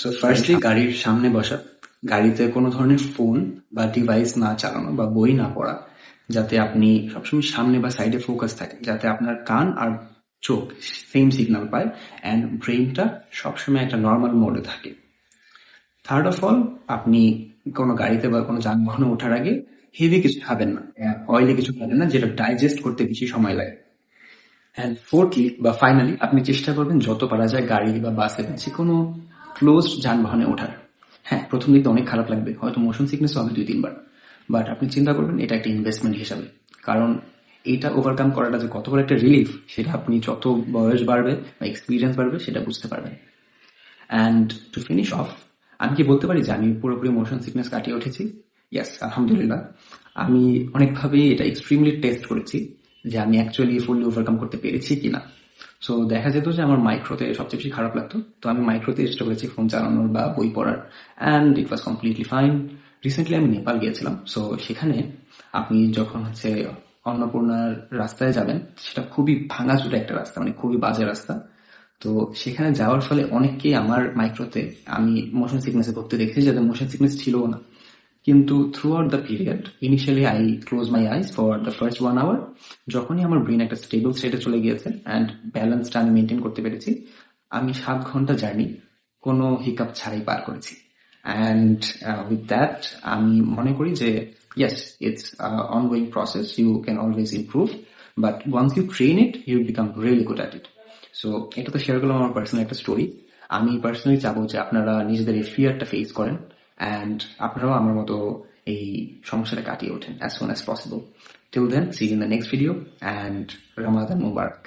So firstly গাড়ির সামনে বসা, গাড়িতে কোনো ধরনের ফোন বা ডিভাইস না চালানো বা বই না পড়া, যাতে আপনি সবসময় সামনে বা সাইডে ফোকাস থাকে, যাতে আপনার কান আর চোখ সেম সিগন্যাল পায় অ্যান্ড ব্রেইনটা সবসময় একটা নর্মাল মোডে থাকে। থার্ড অফ অল, আপনি কোনো গাড়িতে বা কোনো যানবাহনে ওঠার আগে হেভি কিছু খাবেন না, অয়েলি কিছু খাবেন না যেটা ডাইজেস্ট করতে বেশি সময় লাগে। অ্যান্ড ফোর্থলি বা ফাইনালি, আপনি চেষ্টা করবেন যত পারা যায় গাড়ি বা বাসে বা যে কোনো ক্লোজ যানবাহনে ওঠার। হ্যাঁ, প্রথম দিকে অনেক খারাপ লাগবে, হয়তো মোশন সিকনেস হবে 2-3 বার, বাট আপনি চিন্তা করবেন এটা একটা ইনভেস্টমেন্ট হিসাবে। কারণ এটা ওভারকাম করাটা যে কত বড় একটা রিলিফ, সেটা আপনি যত বয়স বাড়বে বা এক্সপিরিয়েন্স বাড়বে সেটা বুঝতে পারবেন। অ্যান্ড টু ফিনিশ অফ, আমি কি বলতে পারি যে আমি পুরোপুরি মোশন সিকনেস কাটিয়ে উঠেছি? ইয়েস, আলহামদুলিল্লাহ। আমি অনেকভাবেই এটা এক্সট্রিমলি টেস্ট করেছি যে আমি অ্যাকচুয়ালি ফুললি ওভারকাম করতে পেরেছি কিনা। সো দেখা যেত যে আমার মাইক্রোতে সবচেয়ে বেশি খারাপ লাগতো, তো আমি মাইক্রোতে চেষ্টা করেছি ফোন চালানোর বা বই পড়ার, and it was completely fine. Recently আমি নেপাল গিয়েছিলাম, সো সেখানে আপনি যখন অন্নপূর্ণার রাস্তায় যাবেন, সেটা খুবই ভাঙাচোরা একটা রাস্তা, মানে খুবই বাজে রাস্তা। তো সেখানে যাওয়ার ফলে অনেককেই আমার মাইক্রোতে আমি মোশন সিকনেসে ভুগতে দেখেছি, যাদের মোশন সিকনেস ছিল না। কিন্তু throughout the period, initially I close my eyes for the first 1 hour. যখনই আমার ব্রেন একটা স্টেবল স্টেটে চলে গিয়েছে অ্যান্ড ব্যালেন্সটা আমি মেনটেন করতে পেরেছি, আমি 7 ঘন্টা জার্নি কোনো হিকআপ ছাড়াই পার করেছি। অ্যান্ড উইথ দ্যাট আমি মনে করি যে yes, it's ongoing process, you can always improve, but once you train it you become really good at it. So এটা তো শেয়ার করলাম আমার পার্সোনাল একটা স্টোরি। আমি পার্সোনালি চাবো যে আপনারা নিজেদের এই ফিয়ারটা ফেস করেন অ্যান্ড আপনারাও আমার মতো এই সমস্যাটা কাটিয়ে ওঠেন as soon as possible. Till then, see you in the next video and Ramadan Mubarak.